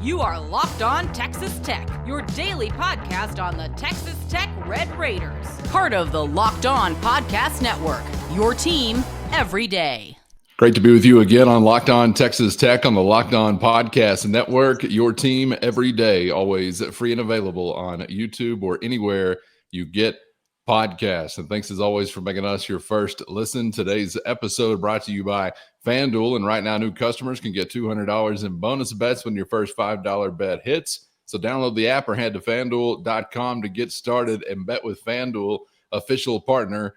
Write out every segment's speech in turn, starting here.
You are Locked On Texas Tech, your daily podcast on the Texas Tech Red Raiders. Part of the Locked On Podcast Network, your team every day. Great to be with you again on Locked On Texas Tech on the Locked On Podcast Network, your team every day, always free and available on YouTube or anywhere you get podcasts. And thanks as always for making us your first listen. Today's episode brought to you by FanDuel. And right now, new customers can get $200 in bonus bets when your first $5 bet hits. So download the app or head to FanDuel.com to get started and bet with FanDuel, official partner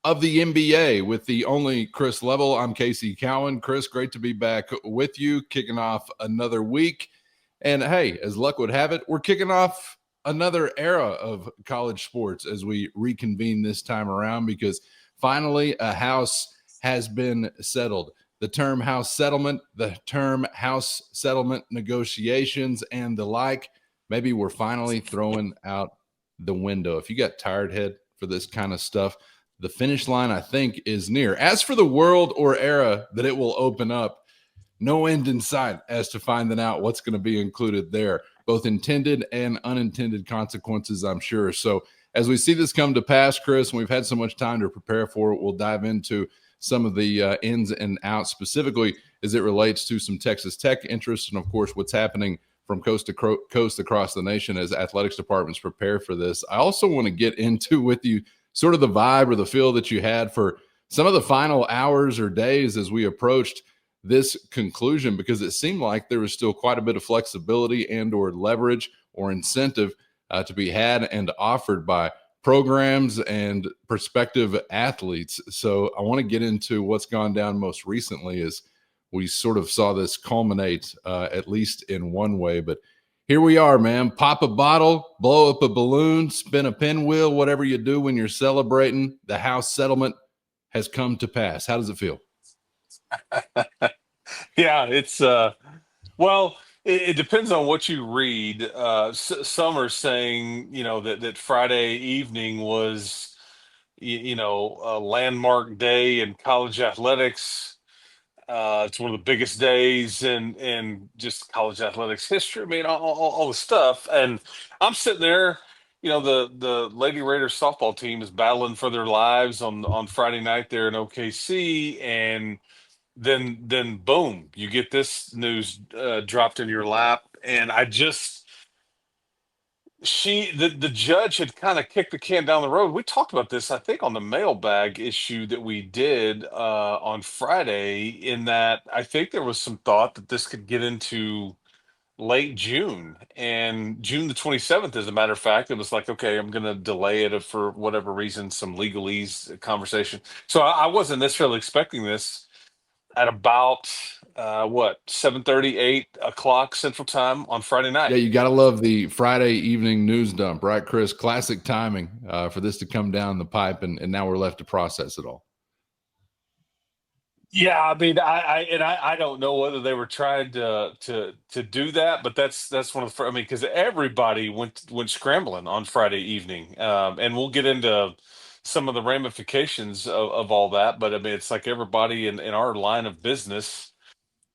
of the NBA with the only Chris Level. I'm Casey Cowan. Chris, great to be back with you, kicking off another week. And hey, as luck would have it, we're kicking off another era of college sports as we reconvene this time around, because finally a house has been settled. The term house settlement, the term house settlement negotiations, and the like, maybe we're finally throwing out the window. If you got tired head for this kind of stuff, the finish line, I think, is near. As for the world or era that it will open up, no end in sight as to finding out what's going to be included there, both intended and unintended consequences, I'm sure. So as we see this come to pass, Chris, and we've had so much time to prepare for it, we'll dive into some of the ins and outs, specifically as it relates to some Texas Tech interests and, of course, what's happening from coast to coast across the nation as athletics departments prepare for this. I also want to get into with you sort of the vibe or the feel that you had for some of the final hours or days as we approached this conclusion, because it seemed like there was still quite a bit of flexibility and or leverage or incentive to be had and offered by programs and prospective athletes. So I want to get into what's gone down most recently as we sort of saw this culminate, at least in one way. But here we are, man. Pop a bottle, blow up a balloon, spin a pinwheel, whatever you do when you're celebrating. The house settlement has come to pass. How does it feel? Yeah, it's well, it depends on what you read. Some are saying, that Friday evening was, a landmark day in college athletics. It's one of the biggest days in just college athletics history. I mean, all the stuff. And I'm sitting there, the Lady Raiders softball team is battling for their lives on Friday night there in OKC, and then boom, you get this news dropped in your lap. And the judge had kind of kicked the can down the road. We talked about this, I think, on the mailbag issue that we did on Friday, in that I think there was some thought that this could get into late June, and June the 27th, as a matter of fact. It was like, okay, I'm going to delay it for whatever reason, some legalese conversation. So I wasn't necessarily expecting this at about 7:30, 8 o'clock Central Time on Friday night. Yeah, you got to love the Friday evening news dump, right, Chris? Classic timing for this to come down the pipe, and now we're left to process it all. Yeah, I mean, I don't know whether they were trying to do that, but that's one of the. I mean, because everybody went scrambling on Friday evening, and we'll get into some of the ramifications of all that. But I mean, it's like everybody in our line of business,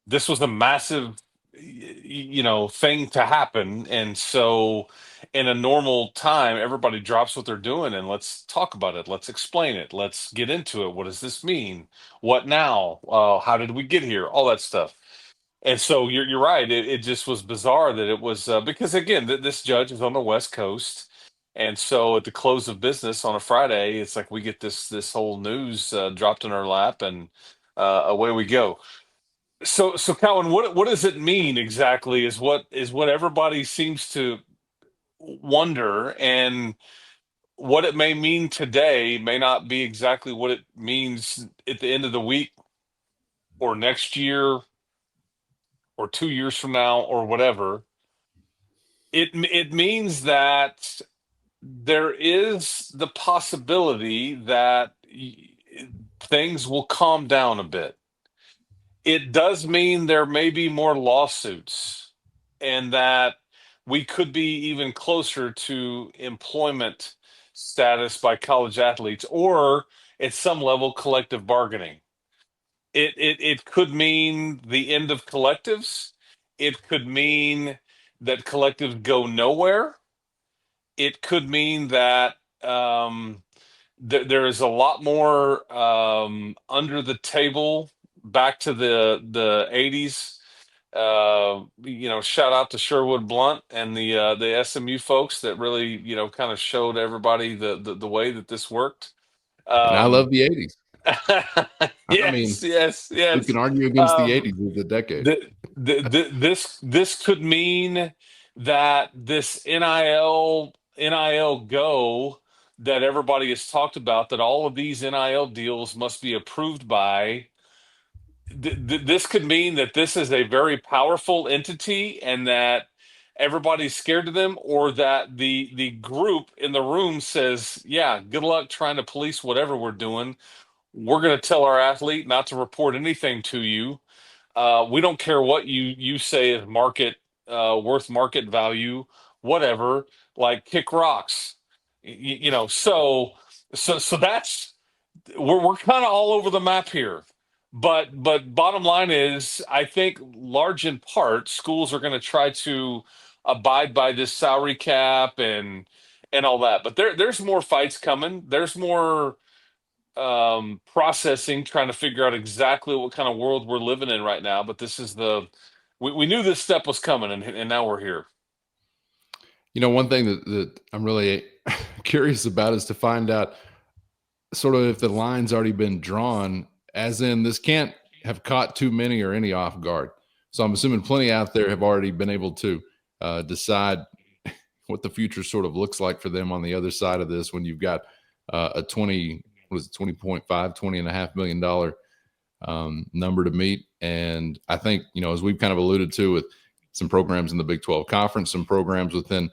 this was a massive, thing to happen. And so in a normal time, everybody drops what they're doing and let's talk about it. Let's explain it. Let's get into it. What does this mean? What now? How did we get here? All that stuff. And so you're right. It just was bizarre that it was because, again, this judge is on the West Coast. And so at the close of business on a Friday, it's like we get this whole news dropped in our lap, and away we go. So Colin, what does it mean exactly? Is what everybody seems to wonder, and what it may mean today may not be exactly what it means at the end of the week, or next year, or 2 years from now, or whatever. It means that there is the possibility that things will calm down a bit. It does mean there may be more lawsuits, and that we could be even closer to employment status by college athletes, or at some level collective bargaining. It could mean the end of collectives. It could mean that collectives go nowhere. It could mean that there is a lot more under the table, back to the 80s. Shout out to Sherwood Blunt and the SMU folks that really, kind of showed everybody the way that this worked. And I Um, love the 80s. I mean, yes, yes, who yes. can argue against the Um, 80s as a decade? this could mean that this NIL go that everybody has talked about, that all of these NIL deals must be approved by. This could mean that this is a very powerful entity, and that everybody's scared of them, or that the group in the room says, "Yeah, good luck trying to police whatever we're doing. We're going to tell our athlete not to report anything to you. We don't care what you say is market worth market value, whatever. Like, kick rocks, So that's, we're kind of all over the map here. But bottom line is, I think large in part schools are going to try to abide by this salary cap and all that. But there's more fights coming. There's more processing, trying to figure out exactly what kind of world we're living in right now. But this is we knew this step was coming, and now we're here. One thing that I'm really curious about is to find out sort of if the line's already been drawn, as in this can't have caught too many or any off guard. So I'm assuming plenty out there have already been able to decide what the future sort of looks like for them on the other side of this, when you've got a 20.5, $20.5 million number to meet. And I think, as we've kind of alluded to with some programs in the Big 12 conference, some programs within,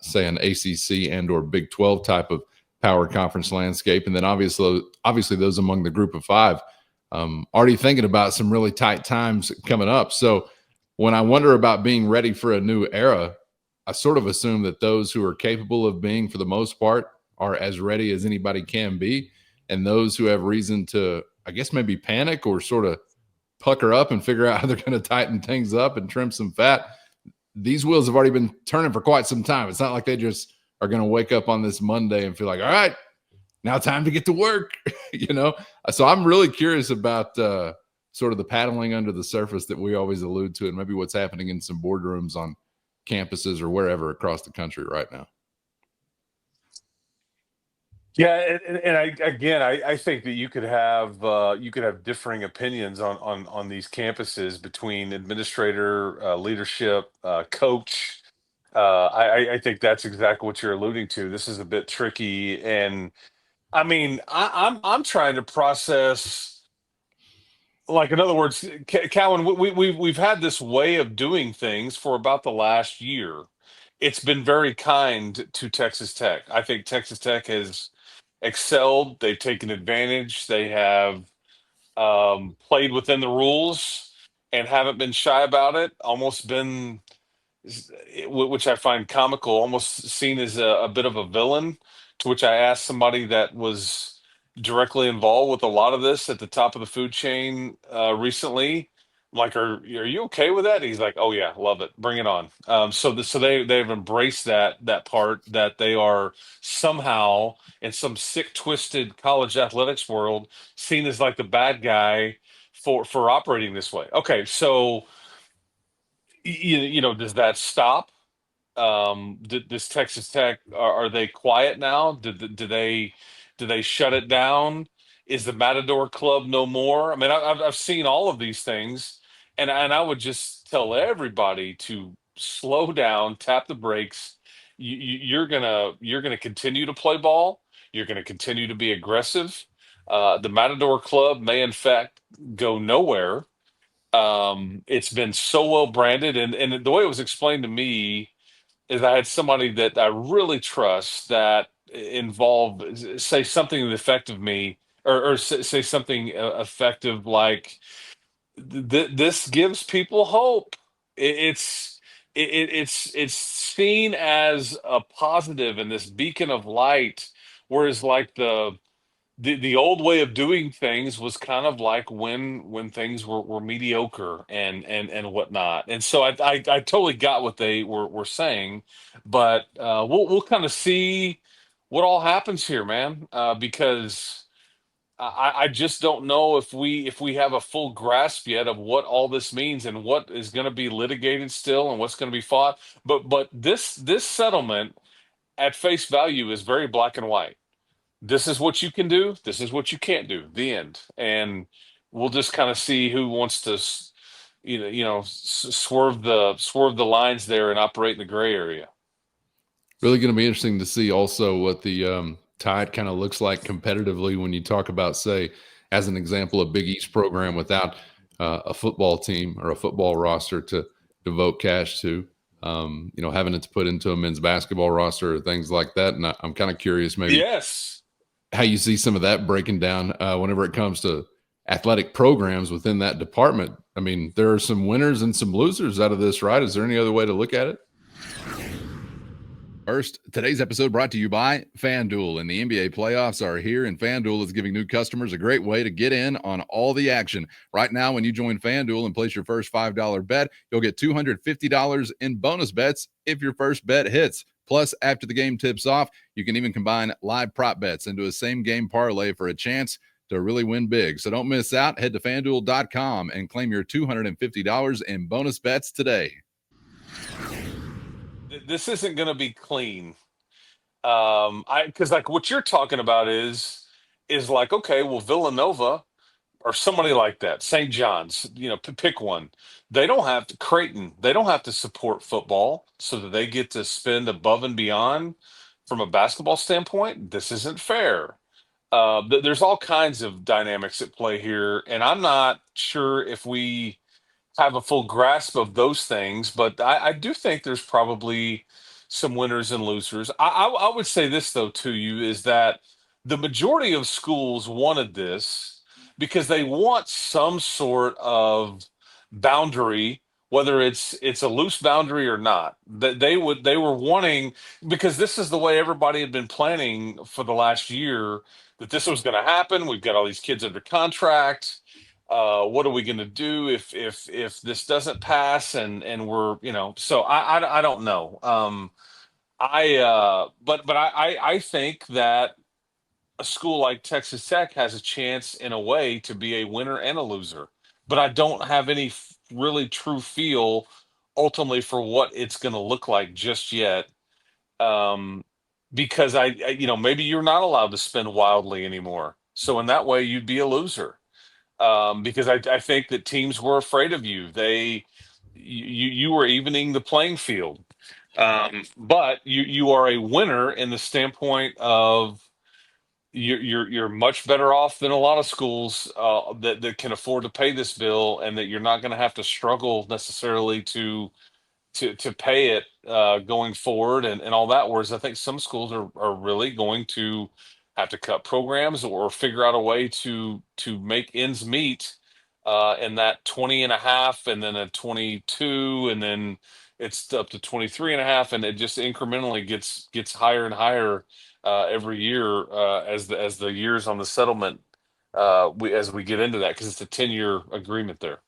say, an ACC and or Big 12 type of power conference landscape. And then obviously those among the group of five, already thinking about some really tight times coming up. So when I wonder about being ready for a new era, I sort of assume that those who are capable of being, for the most part, are as ready as anybody can be. And those who have reason to, I guess, maybe panic or sort of pucker up and figure out how they're going to tighten things up and trim some fat, these wheels have already been turning for quite some time. It's not like they just are going to wake up on this Monday and feel like, all right, now time to get to work. So I'm really curious about sort of the paddling under the surface that we always allude to, and maybe what's happening in some boardrooms on campuses or wherever across the country right now. Yeah, and I think that you could have differing opinions on these campuses, between administrator, leadership, coach. I think that's exactly what you're alluding to. This is a bit tricky, and I mean, I'm trying to process. Like, in other words, Cowan, we've had this way of doing things for about the last year. It's been very kind to Texas Tech. I think Texas Tech has excelled. They've taken advantage. They have played within the rules and haven't been shy about it. Almost been, which I find comical, almost seen as a bit of a villain. To which I asked somebody that was directly involved with a lot of this at the top of the food chain recently. I'm like, are you okay with that? And he's like, oh yeah, love it, bring it on. So they've embraced that part, that they are somehow in some sick, twisted college athletics world seen as like the bad guy for operating this way. Okay, so does that stop? Does Texas Tech, are they quiet now? Do they shut it down? Is the Matador Club no more? I mean, I've seen all of these things, and I would just tell everybody to slow down, tap the brakes. You're gonna continue to play ball. You're gonna continue to be aggressive. The Matador Club may in fact go nowhere. It's been so well branded, and the way it was explained to me is, I had somebody that I really trust that involved say something to the effect of me, or say something effective like, this gives people hope. It's it's seen as a positive and this beacon of light, whereas like the old way of doing things was kind of like when things were mediocre and whatnot. And so I totally got what they were saying, but we'll kind of see what all happens here, man. Because I just don't know if we have a full grasp yet of what all this means and what is going to be litigated still and what's going to be fought. But this settlement at face value is very black and white. This is what you can do. This is what you can't do. The end. And we'll just kind of see who wants to, swerve the lines there and operate in the gray area. Really going to be interesting to see also what the Tide kind of looks like competitively when you talk about, say, as an example, a Big East program without a football team or a football roster to devote cash to, having it to put into a men's basketball roster or things like that. And I'm kind of curious maybe Yes. how you see some of that breaking down whenever it comes to athletic programs within that department. I mean, there are some winners and some losers out of this, right? Is there any other way to look at it? First, today's episode brought to you by FanDuel, and the NBA playoffs are here, and FanDuel is giving new customers a great way to get in on all the action. Right now, when you join FanDuel and place your first $5 bet, you'll get $250 in bonus bets if your first bet hits. Plus, after the game tips off, you can even combine live prop bets into a same-game parlay for a chance to really win big. So don't miss out. Head to FanDuel.com and claim your $250 in bonus bets today. This isn't going to be clean. Because like what you're talking about is like, okay, well, Villanova or somebody like that, St. John's, pick one. They don't have to, Creighton, they don't have to support football so that they get to spend above and beyond from a basketball standpoint. This isn't fair. There's all kinds of dynamics at play here, and I'm not sure if we have a full grasp of those things, but I do think there's probably some winners and losers. I would say this though to you is that the majority of schools wanted this because they want some sort of boundary, whether it's a loose boundary or not. That they were wanting, because this is the way everybody had been planning for the last year, that this was going to happen. We've got all these kids under contract. What are we going to do if this doesn't pass and we're, so I don't know. I think that a school like Texas Tech has a chance in a way to be a winner and a loser, but I don't have any really true feel ultimately for what it's going to look like just yet. Um, because maybe you're not allowed to spend wildly anymore. So in that way, you'd be a loser. Because I think that teams were afraid of you. You were evening the playing field. But you are a winner in the standpoint of you're much better off than a lot of schools that can afford to pay this bill, and that you're not going to have to struggle necessarily to pay it going forward and all that. Whereas I think some schools are really going to have to cut programs or figure out a way to make ends meet in that 20 and a half, and then a 22, and then it's up to 23 and a half, and it just incrementally gets higher and higher every year as the years on the settlement as we get into that, because it's a 10-year agreement there.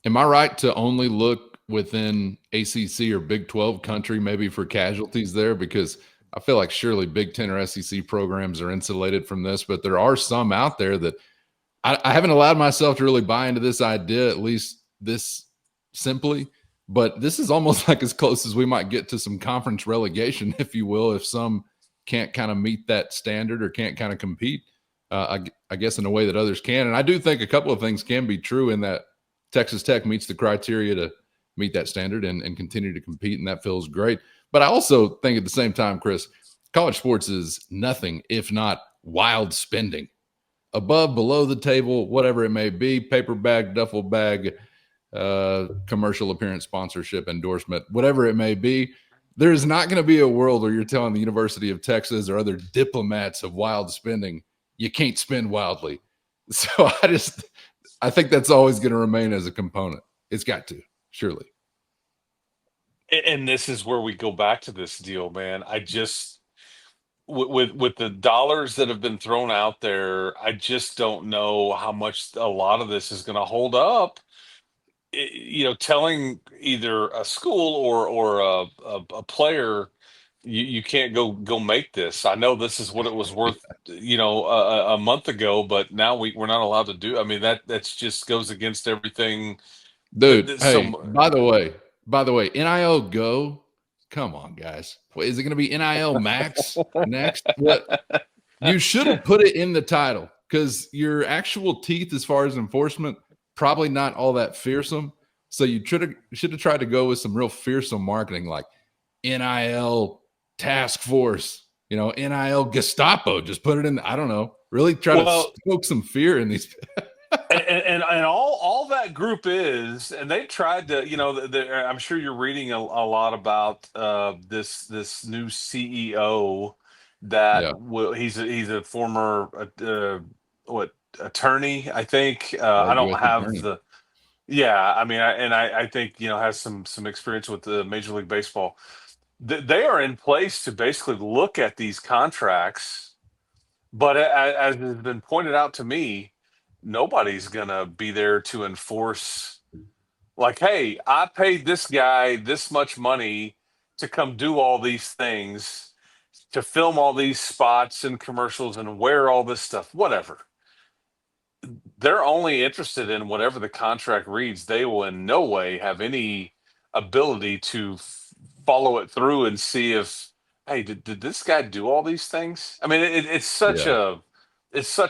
Am I right to only look within ACC or Big 12 country maybe for casualties there? Because I feel like surely Big 10 or SEC programs are insulated from this, but there are some out there that I haven't allowed myself to really buy into this idea, at least this simply. But this is almost like as close as we might get to some conference relegation, if you will, if some can't kind of meet that standard or can't kind of compete, I guess, in a way that others can. And I do think a couple of things can be true in that Texas Tech meets the criteria to meet that standard and continue to compete, and that feels great. But I also think at the same time, Chris, college sports is nothing if not wild spending. Above, below the table, whatever it may be, paper bag, duffel bag, commercial appearance, sponsorship, endorsement, whatever it may be, there's not going to be a world where you're telling the University of Texas or other diplomats of wild spending, you can't spend wildly. So I think that's always going to remain as a component. It's got to, surely. And this is where we go back to this deal, man. with the dollars that have been thrown out there, I just don't know how much a lot of this is going to hold up. Telling either a school or a player, you can't go make this. I know this is what it was worth, a month ago, but now we're not allowed to do. I mean, that's just goes against everything. That, Dude, that hey, so by the way, NIL Go, come on, guys. Wait, is it going to be NIL Max next? What? You should have put it in the title because your actual teeth, as far as enforcement, probably not all that fearsome. So you should have tried to go with some real fearsome marketing like NIL Task Force, NIL Gestapo. Just put it in. I don't know. Really try to well, stoke some fear in these. and all that group is, and they tried to, I'm sure you're reading a lot about this new CEO that Yeah, he's a former what attorney, I think. I don't U.S. have attorney. the yeah, I mean, I think has some experience with the Major League Baseball. They are in place to basically look at these contracts, but as has been pointed out to me, nobody's gonna be there to enforce. Like, hey, I paid this guy this much money to come do all these things, to film all these spots and commercials and wear all this stuff, whatever. They're only interested in whatever the contract reads. They will in no way have any ability to follow it through and see if, hey, did this guy do all these things? I mean, Yeah. it's such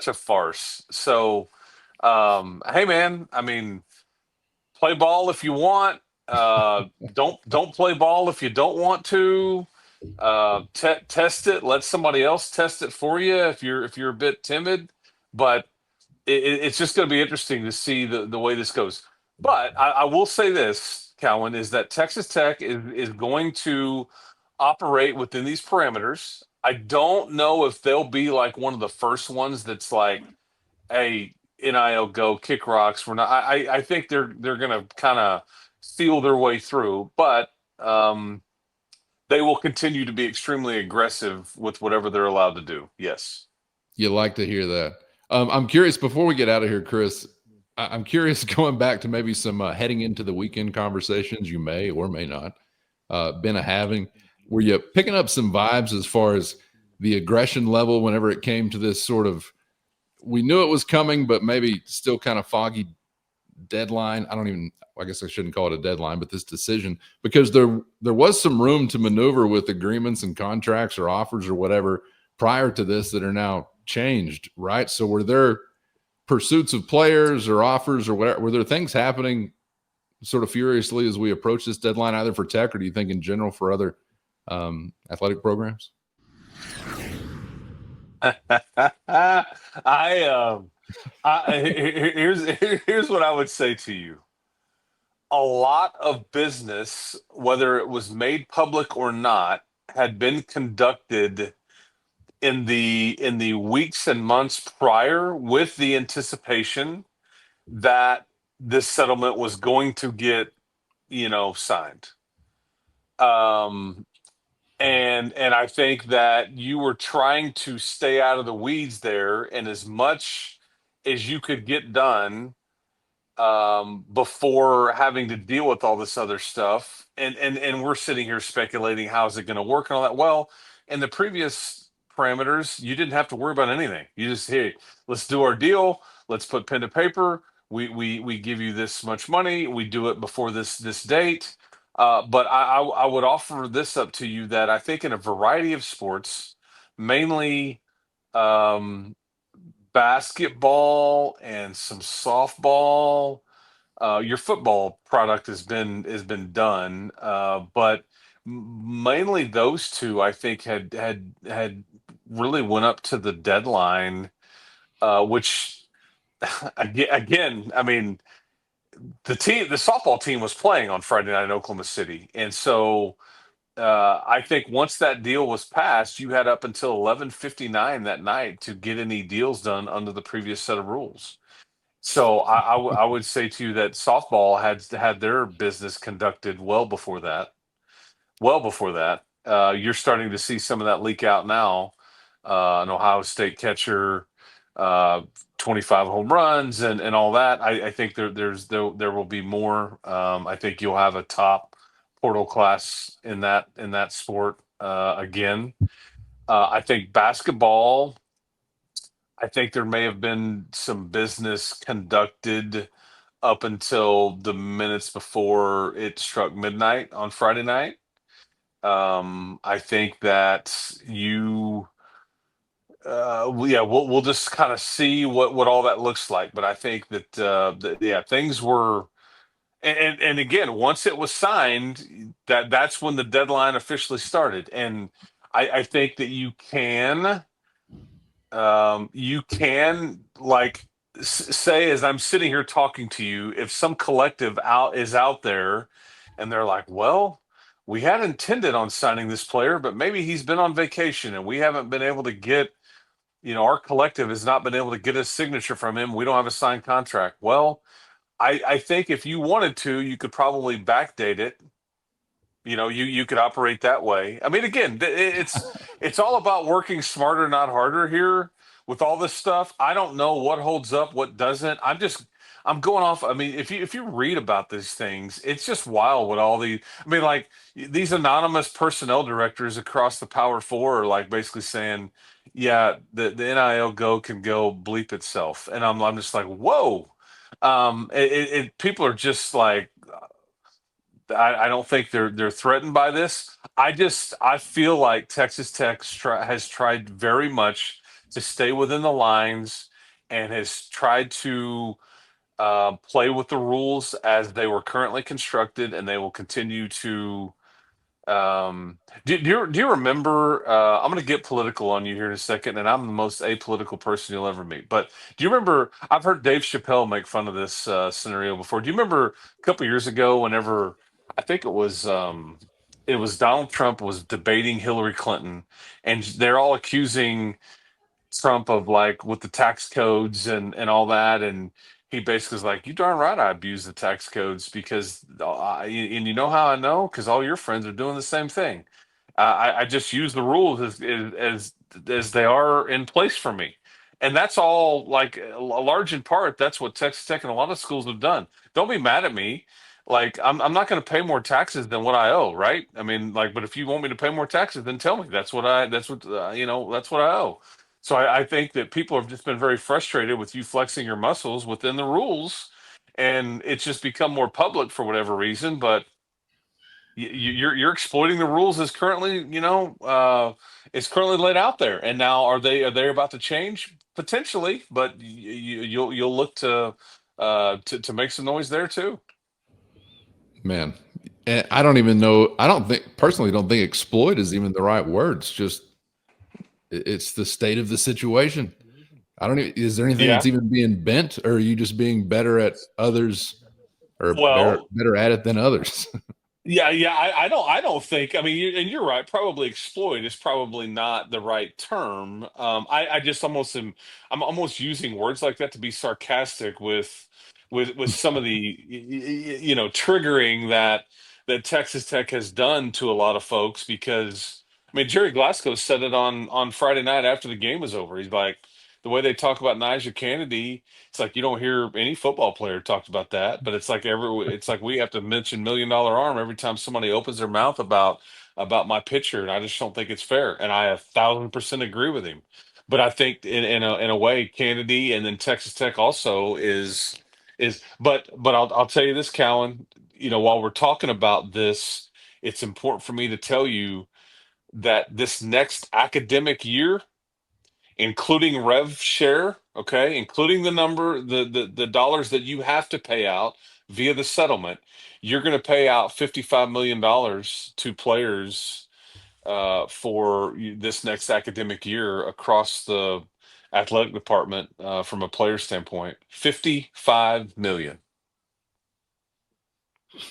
a farce. So, hey, man, I mean, play ball if you want. Don't play ball if you don't want to. Test it. Let somebody else test it for you if you're a bit timid. But it's just going to be interesting to see the way this goes. But I will say this, Cowan, is that Texas Tech is going to operate within these parameters. I don't know if they'll be like one of the first ones that's like, hey, NIL go kick rocks. We're not. I think they're going to kind of feel their way through, but they will continue to be extremely aggressive with whatever they're allowed to do. Yes. You like to hear that. I'm curious, before we get out of here, Chris, I'm curious going back to maybe some heading into the weekend conversations you may or may not been having. Were you picking up some vibes as far as the aggression level whenever it came to this sort of, we knew it was coming, but maybe still kind of foggy deadline? I guess I shouldn't call it a deadline, but this decision, because there was some room to maneuver with agreements and contracts or offers or whatever prior to this that are now changed, right? So were there pursuits of players or offers or whatever? Were there things happening sort of furiously as we approach this deadline, either for Tech or do you think in general for other athletic programs? Here's what I would say to you. A lot of business, whether it was made public or not, had been conducted in the weeks and months prior with the anticipation that this settlement was going to get, signed. Um, and I think that you were trying to stay out of the weeds there, and as much as you could get done before having to deal with all this other stuff. And we're sitting here speculating how is it going to work and all that. Well, in the previous parameters, you didn't have to worry about anything. You just, hey, let's do our deal. Let's put pen to paper. We give you this much money. We do it before this date. But I would offer this up to you that I think in a variety of sports, mainly um, basketball and some softball. Your football product has been done, but mainly those two, I think, had really went up to the deadline, which again, I mean, the softball team was playing on Friday night in Oklahoma City, and so I think once that deal was passed, you had up until 11:59 that night to get any deals done under the previous set of rules. So I would say to you that softball had their business conducted well before that. Well before that, you're starting to see some of that leak out now. an Ohio State catcher, uh, 25 home runs, and all that. I think there will be more. I think you'll have a top portal class in that sport again. I think basketball. I think there may have been some business conducted up until the minutes before it struck midnight on Friday night. I think that yeah, we'll just kind of see what all that looks like. But I think that yeah, things were, and again, once it was signed, that's when the deadline officially started. And I think that you can like say, as I'm sitting here talking to you, if some collective out there and they're like, well, we had intended on signing this player, but maybe he's been on vacation and we haven't been able to get, our collective has not been able to get a signature from him. We don't have a signed contract. Well, I think if you wanted to, you could probably backdate it. You could operate that way. I mean, again, it's all about working smarter, not harder here with all this stuff. I don't know what holds up, what doesn't. I'm going off. I mean, if you read about these things, it's just wild what all the. I mean, like these anonymous personnel directors across the Power Four are like basically saying, yeah, the NIL go can go bleep itself, and I'm just like, whoa. People are just like, I don't think they're threatened by this. I feel like Texas Tech has tried very much to stay within the lines and has tried to play with the rules as they were currently constructed, and they will continue to. Do you remember? I'm going to get political on you here in a second, and I'm the most apolitical person you'll ever meet. But do you remember? I've heard Dave Chappelle make fun of this scenario before. Do you remember a couple years ago, whenever I think it was Donald Trump was debating Hillary Clinton, and they're all accusing Trump of like with the tax codes and all that, and he basically was like, "You darn right, I abuse the tax codes because and you know how I know because all your friends are doing the same thing. I just use the rules as they are in place for me." And that's all like a large in part. That's what Texas Tech and a lot of schools have done. Don't be mad at me. Like I'm not going to pay more taxes than what I owe, right? I mean, like, but if you want me to pay more taxes, then tell me. That's what I owe. So I think that people have just been very frustrated with you flexing your muscles within the rules, and it's just become more public for whatever reason. But you're exploiting the rules as currently, is currently laid out there. And now are they about to change potentially? But you'll look to make some noise there too. Man, and I don't even know. I don't think personally don't think exploit is even the right word. It's just it's the state of the situation. I don't even, is there anything Yeah. that's even being bent, or are you just being better at others or Well, better at it than others? yeah. I don't think. I mean, and you're right. Probably exploit is probably not the right term. I just almost am. I'm almost using words like that to be sarcastic with some of the triggering that Texas Tech has done to a lot of folks because I mean Jerry Glasgow said it on Friday night after the game was over. He's like the way they talk about Nigel Kennedy. It's like you don't hear any football player talked about that, but it's like we have to mention $1 million arm every time somebody opens their mouth about my pitcher, and I just don't think it's fair. And I 1,000% agree with him. But I think in a way, Kennedy and then Texas Tech also but I'll tell you this, Callan. While we're talking about this, it's important for me to tell you that this next academic year, including rev share, okay, including the dollars that you have to pay out via the settlement, you're going to pay out $55 million to players for this next academic year across the athletic department from a player standpoint. 55 million.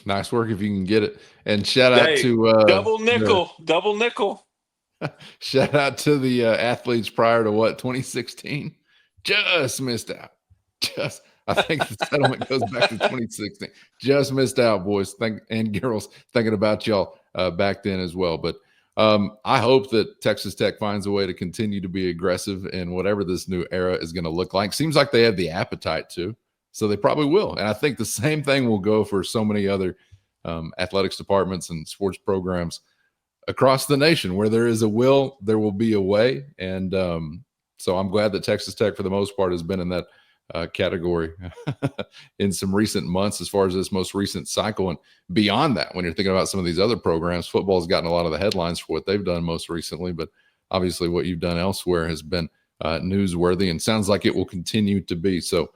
Nice work if you can get it. And shout out Hey, to double nickel. shout out to the athletes prior to 2016. Just missed out. I think the settlement goes back to 2016. Just missed out, boys. And girls, thinking about y'all back then as well. But I hope that Texas Tech finds a way to continue to be aggressive in whatever this new era is going to look like. Seems like they have the appetite to, so they probably will. And I think the same thing will go for so many other athletics departments and sports programs across the nation. Where there is a will, there will be a way. And so I'm glad that Texas Tech, for the most part, has been in that category in some recent months as far as this most recent cycle. And beyond that, when you're thinking about some of these other programs, football has gotten a lot of the headlines for what they've done most recently, but obviously what you've done elsewhere has been newsworthy and sounds like it will continue to be. So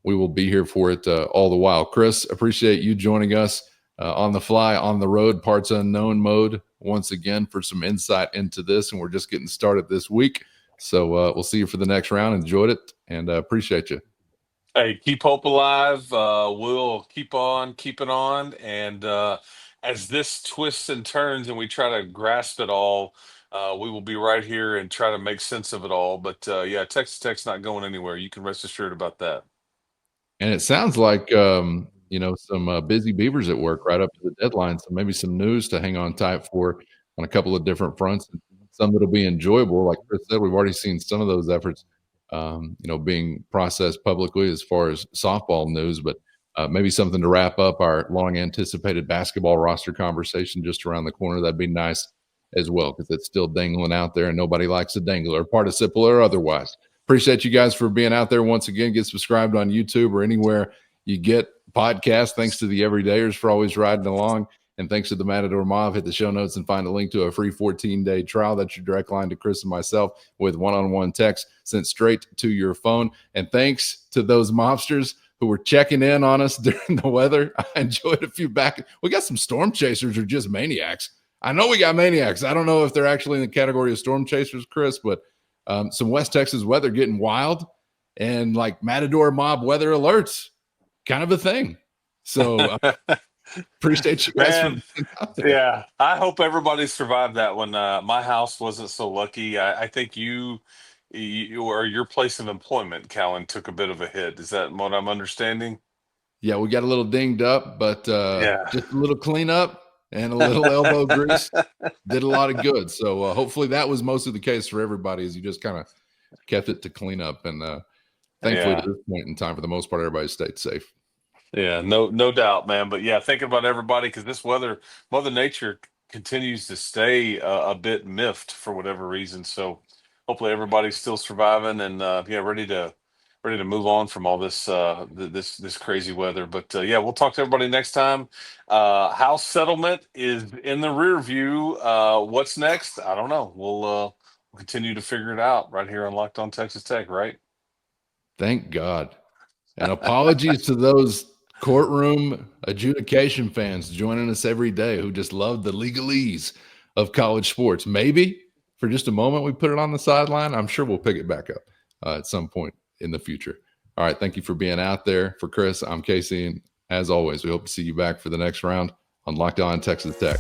we will be here for it all the while. Chris, appreciate you joining us on the fly, on the road, parts unknown mode once again for some insight into this. And we're just getting started this week. So we'll see you for the next round. Enjoyed it and appreciate you. Hey, keep hope alive. We'll keep on keeping on. And as this twists and turns and we try to grasp it all, we will be right here and try to make sense of it all. But yeah, Texas Tech's not going anywhere. You can rest assured about that. And it sounds like, some busy beavers at work right up to the deadline. So maybe some news to hang on tight for on a couple of different fronts. Some that'll be enjoyable. Like Chris said, we've already seen some of those efforts being processed publicly as far as softball news, but maybe something to wrap up our long anticipated basketball roster conversation just around the corner. That'd be nice as well, because it's still dangling out there and nobody likes a dangler, participle or otherwise. Appreciate you guys for being out there once again. Get subscribed on YouTube or anywhere you get podcasts. Thanks to the everydayers for always riding along. And thanks to the Matador Mob. Hit the show notes and find a link to a free 14-day trial. That's your direct line to Chris and myself with one-on-one text sent straight to your phone. And thanks to those mobsters who were checking in on us during the weather. I enjoyed a few back. We got some storm chasers or just maniacs. I know we got maniacs. I don't know if they're actually in the category of storm chasers, Chris, but some West Texas weather getting wild and like Matador Mob weather alerts, kind of a thing. So appreciate you guys. Man, yeah, I hope everybody survived that one. My house wasn't so lucky. I think you or your place of employment, Callan, took a bit of a hit. Is that what I'm understanding? Yeah, we got a little dinged up, but Yeah. just a little cleanup and a little elbow grease did a lot of good. So hopefully that was most of the case for everybody, as you just kind of kept it to clean up. And thankfully, Yeah. to this point in time, for the most part, everybody stayed safe. Yeah, no doubt, man. But yeah, thinking about everybody, because this weather, Mother Nature continues to stay a bit miffed for whatever reason. So hopefully everybody's still surviving and yeah, ready to move on from all this this crazy weather. But yeah, we'll talk to everybody next time. House settlement is in the rear view. What's next? I don't know. We'll continue to figure it out right here on Locked On Texas Tech, right? Thank God. And apologies to those courtroom adjudication fans joining us every day who just love the legalese of college sports. Maybe for just a moment we put it on the sideline. I'm sure we'll pick it back up at some point in the future. All right. Thank you for being out there. For Chris, I'm Casey. And as always, we hope to see you back for the next round on Locked On Texas Tech.